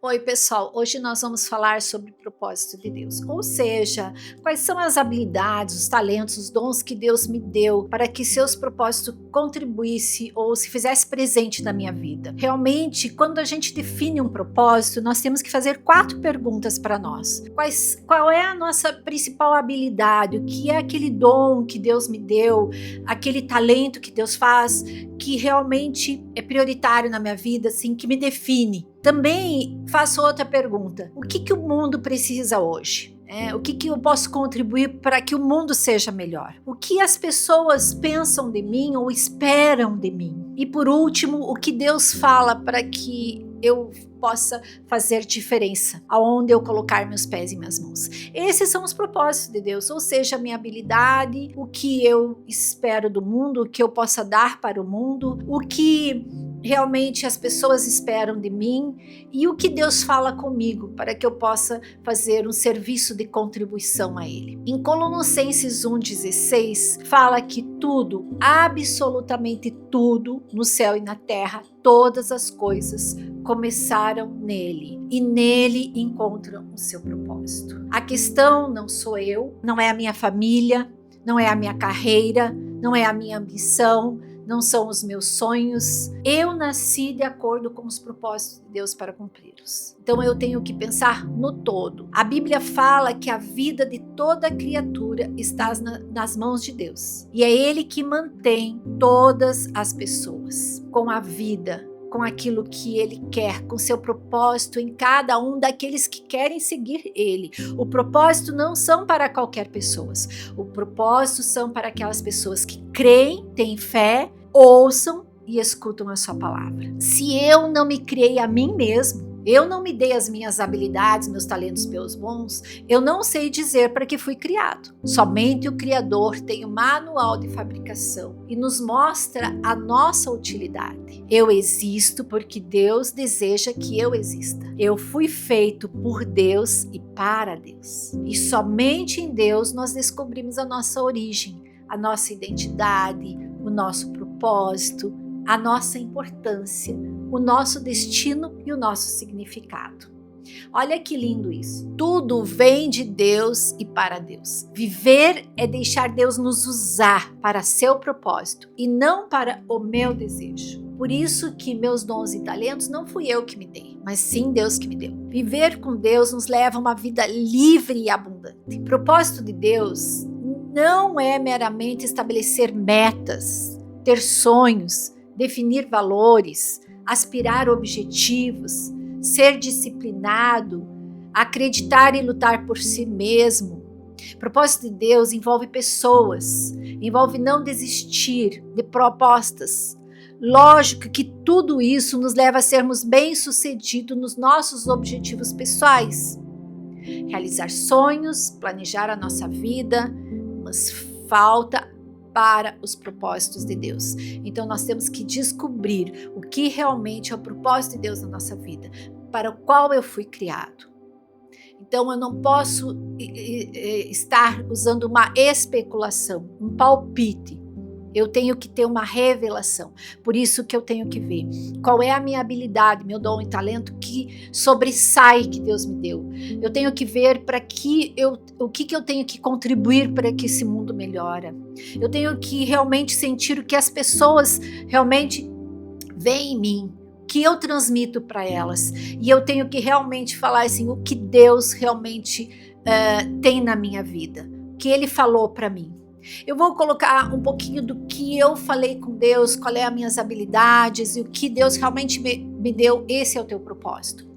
Oi, pessoal. Hoje nós vamos falar sobre o propósito de Deus, ou seja, quais são as habilidades, os talentos, os dons que Deus me deu para que seus propósitos contribuísse ou se fizesse presente na minha vida. Realmente, quando a gente define um propósito, nós temos que fazer 4 perguntas para nós. Qual é a nossa principal habilidade? O que é aquele dom que Deus me deu? Aquele talento que Deus faz que realmente é prioritário na minha vida, assim, que me define. Também faço outra pergunta: o que o mundo precisa hoje? O que eu posso contribuir para que o mundo seja melhor? O que as pessoas pensam de mim ou esperam de mim? E por último, o que Deus fala para que eu possa fazer diferença aonde eu colocar meus pés e minhas mãos. Esses são os propósitos de Deus, ou seja, a minha habilidade, o que eu espero do mundo, o que eu possa dar para o mundo, o que realmente as pessoas esperam de mim e o que Deus fala comigo para que eu possa fazer um serviço de contribuição a Ele. Em Colossenses 1,16 fala que tudo, absolutamente tudo no céu e na terra, todas as coisas começaram nele e nele encontram o seu propósito. A questão não sou eu, não é a minha família, não é a minha carreira, não é a minha ambição, não são os meus sonhos. Eu nasci de acordo com os propósitos de Deus para cumpri-los. Então eu tenho que pensar no todo. A Bíblia fala que a vida de toda criatura está nas mãos de Deus. E é Ele que mantém todas as pessoas com a vida, com aquilo que Ele quer, com seu propósito em cada um daqueles que querem seguir Ele. O propósito não são para qualquer pessoa. O propósito são para aquelas pessoas que creem, têm fé, ouçam e escutam a sua palavra. Se eu não me criei a mim mesmo, eu não me dei as minhas habilidades, meus talentos, meus bons, eu não sei dizer para que fui criado. Somente o Criador tem o manual de fabricação e nos mostra a nossa utilidade. Eu existo porque Deus deseja que eu exista. Eu fui feito por Deus e para Deus. E somente em Deus nós descobrimos a nossa origem, a nossa identidade, o nosso propósito, a nossa importância, o nosso destino e o nosso significado. Olha que lindo isso. Tudo vem de Deus e para Deus. Viver é deixar Deus nos usar para seu propósito e não para o meu desejo. Por isso que meus dons e talentos não fui eu que me dei, mas sim Deus que me deu. Viver com Deus nos leva a uma vida livre e abundante. O propósito de Deus não é meramente estabelecer metas, ter sonhos, definir valores, aspirar objetivos, ser disciplinado, acreditar e lutar por si mesmo. O propósito de Deus envolve pessoas, envolve não desistir de propostas. Lógico que tudo isso nos leva a sermos bem-sucedidos nos nossos objetivos pessoais. Realizar sonhos, planejar a nossa vida, mas falta para os propósitos de Deus. Então nós temos que descobrir o que realmente é o propósito de Deus na nossa vida, para o qual eu fui criado. Então eu não posso estar usando uma especulação, um palpite. Eu tenho que ter uma revelação. Por isso que eu tenho que ver qual é a minha habilidade, meu dom e talento que sobressai que Deus me deu. Eu tenho que ver o que eu tenho que contribuir para que esse mundo melhore. Eu tenho que realmente sentir o que as pessoas realmente veem em mim, que eu transmito para elas. E eu tenho que realmente falar assim, o que Deus realmente tem na minha vida, o que Ele falou para mim. Eu vou colocar um pouquinho do que eu falei com Deus, qual é as minhas habilidades e o que Deus realmente me deu. Esse é o teu propósito.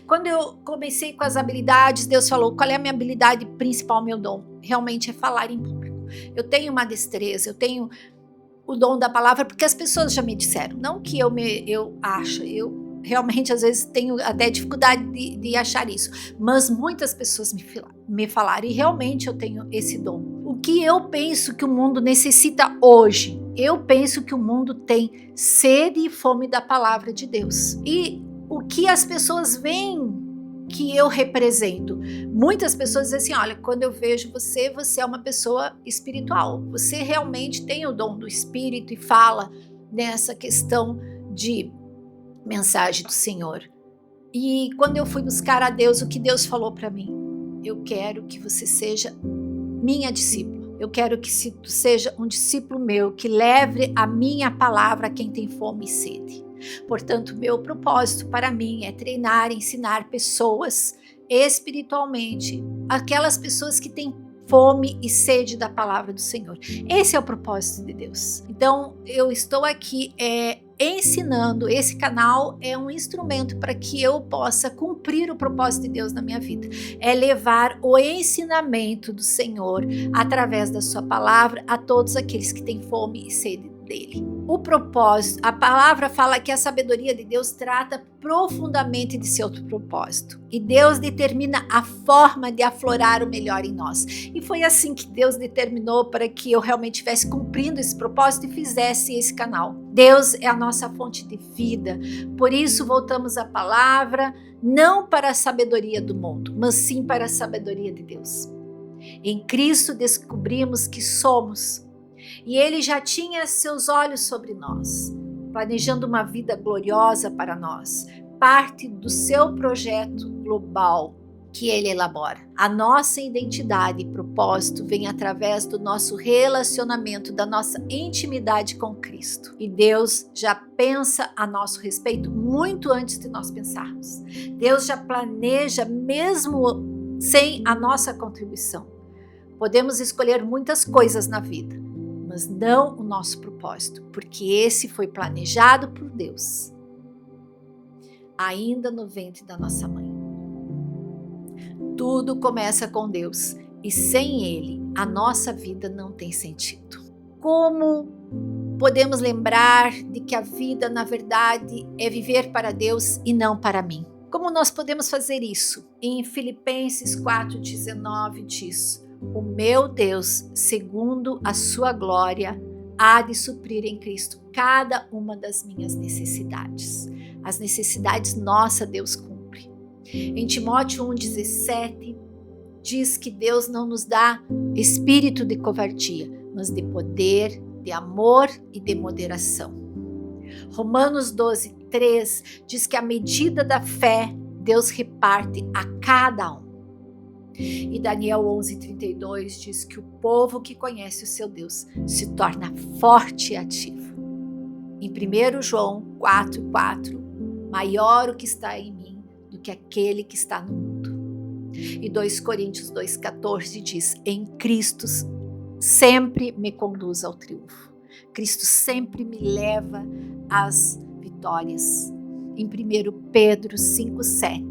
Quando eu comecei com as habilidades, Deus falou, qual é a minha habilidade principal, meu dom? Realmente é falar em público. Eu tenho uma destreza, eu tenho o dom da palavra, porque as pessoas já me disseram, não que eu acho, eu realmente às vezes tenho até dificuldade de achar isso, mas muitas pessoas me falaram e realmente eu tenho esse dom. O que eu penso que o mundo necessita hoje? Eu penso que o mundo tem sede e fome da palavra de Deus. E o que as pessoas veem que eu represento? Muitas pessoas dizem assim, olha, quando eu vejo você, você é uma pessoa espiritual. Você realmente tem o dom do Espírito e fala nessa questão de mensagem do Senhor. E quando eu fui buscar a Deus, o que Deus falou para mim? Eu quero que você seja minha discípula. Eu quero que tu seja um discípulo meu, que leve a minha palavra a quem tem fome e sede. Portanto, meu propósito para mim é treinar, ensinar pessoas espiritualmente, aquelas pessoas que têm fome e sede da palavra do Senhor. Esse é o propósito de Deus. Então, eu estou aqui ensinando. Esse canal é um instrumento para que eu possa cumprir o propósito de Deus na minha vida. É levar o ensinamento do Senhor através da sua palavra a todos aqueles que têm fome e sede dele. O propósito, a palavra fala que a sabedoria de Deus trata profundamente de seu propósito. E Deus determina a forma de aflorar o melhor em nós. E foi assim que Deus determinou para que eu realmente estivesse cumprindo esse propósito e fizesse esse canal. Deus é a nossa fonte de vida. Por isso voltamos à palavra, não para a sabedoria do mundo, mas sim para a sabedoria de Deus. Em Cristo descobrimos que somos. E Ele já tinha seus olhos sobre nós, planejando uma vida gloriosa para nós, parte do seu projeto global que Ele elabora. A nossa identidade e propósito vem através do nosso relacionamento, da nossa intimidade com Cristo. E Deus já pensa a nosso respeito muito antes de nós pensarmos. Deus já planeja mesmo sem a nossa contribuição. Podemos escolher muitas coisas na vida, mas não o nosso propósito, porque esse foi planejado por Deus, ainda no ventre da nossa mãe. Tudo começa com Deus, e sem Ele, a nossa vida não tem sentido. Como podemos lembrar de que a vida, na verdade, é viver para Deus e não para mim? Como nós podemos fazer isso? Em Filipenses 4,19 diz: o meu Deus, segundo a sua glória, há de suprir em Cristo cada uma das minhas necessidades. As necessidades nossas Deus cumpre. Em Timóteo 1,17 diz que Deus não nos dá espírito de covardia, mas de poder, de amor e de moderação. Romanos 12,3 diz que a medida da fé Deus reparte a cada um. E Daniel 11,32 diz que o povo que conhece o seu Deus se torna forte e ativo. Em 1 João 4,4, maior o que está em mim do que aquele que está no mundo. E 2 Coríntios 2,14 diz: em Cristo sempre me conduz ao triunfo. Cristo sempre me leva às vitórias. Em 1 Pedro 5,7,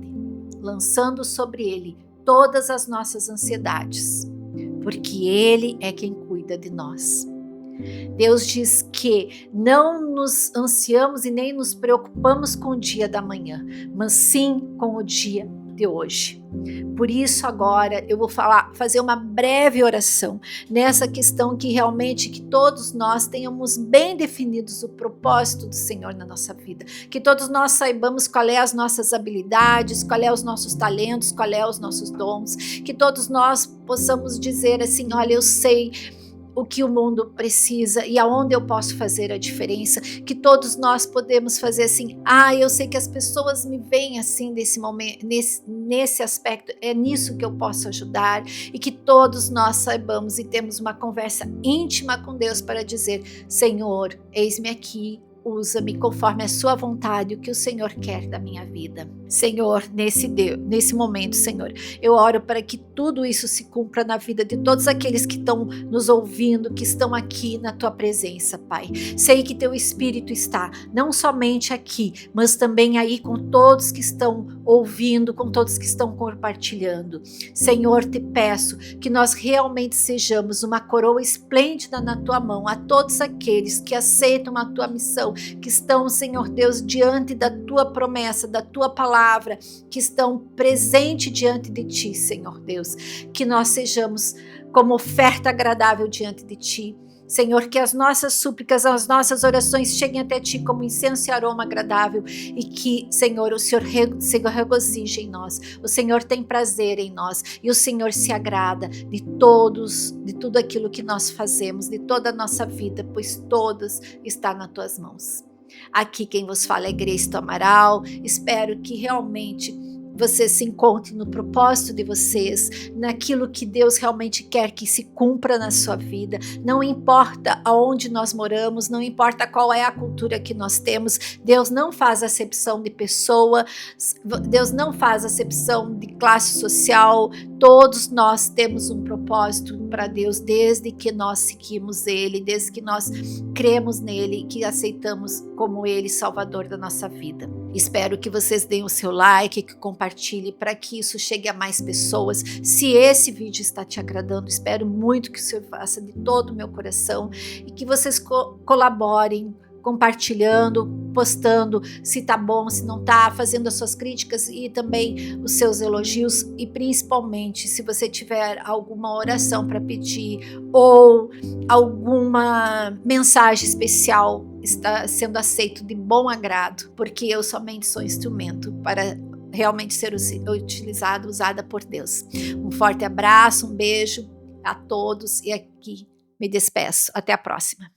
lançando sobre ele todas as nossas ansiedades, porque Ele é quem cuida de nós. Deus diz que não nos ansiamos e nem nos preocupamos com o dia da manhã, mas sim com o dia de hoje. Por isso agora eu vou fazer uma breve oração nessa questão que realmente que todos nós tenhamos bem definidos o propósito do Senhor na nossa vida, que todos nós saibamos qual é as nossas habilidades, qual é os nossos talentos, qual é os nossos dons, que todos nós possamos dizer assim: olha, eu sei o que o mundo precisa e aonde eu posso fazer a diferença, que todos nós podemos fazer assim: eu sei que as pessoas me veem assim nesse momento, nesse aspecto, é nisso que eu posso ajudar, e que todos nós saibamos e temos uma conversa íntima com Deus para dizer: Senhor, eis-me aqui, usa-me conforme a sua vontade, o que o Senhor quer da minha vida. Senhor, nesse momento, Senhor, eu oro para que tudo isso se cumpra na vida de todos aqueles que estão nos ouvindo, que estão aqui na tua presença, Pai. Sei que teu Espírito está não somente aqui, mas também aí com todos que estão ouvindo, com todos que estão compartilhando. Senhor, te peço que nós realmente sejamos uma coroa esplêndida na tua mão a todos aqueles que aceitam a tua missão, que estão, Senhor Deus, diante da tua promessa, da tua palavra, que estão presentes diante de ti, Senhor Deus, que nós sejamos como oferta agradável diante de ti. Senhor, que as nossas súplicas, as nossas orações cheguem até ti como incenso e aroma agradável, e que, Senhor, o Senhor se regozije em nós, o Senhor tem prazer em nós, e o Senhor se agrada de tudo aquilo que nós fazemos, de toda a nossa vida, pois todas está nas tuas mãos. Aqui quem vos fala é Grace do Amaral. Espero que realmente vocês se encontrem no propósito de vocês, naquilo que Deus realmente quer que se cumpra na sua vida. Não importa aonde nós moramos, não importa qual é a cultura que nós temos, Deus não faz acepção de pessoa, Deus não faz acepção de classe social. Todos nós temos um propósito para Deus, desde que nós seguimos Ele, desde que nós cremos nele, que aceitamos como Ele Salvador da nossa vida. Espero que vocês deem o seu like, que compartilhe para que isso chegue a mais pessoas. Se esse vídeo está te agradando, espero muito que o Senhor faça de todo o meu coração e que vocês colaborem, compartilhando, postando se tá bom, se não tá, fazendo as suas críticas e também os seus elogios, e principalmente se você tiver alguma oração para pedir ou alguma mensagem especial, está sendo aceito de bom agrado, porque eu somente sou instrumento para realmente ser usada por Deus. Um forte abraço, um beijo a todos e aqui me despeço. Até a próxima.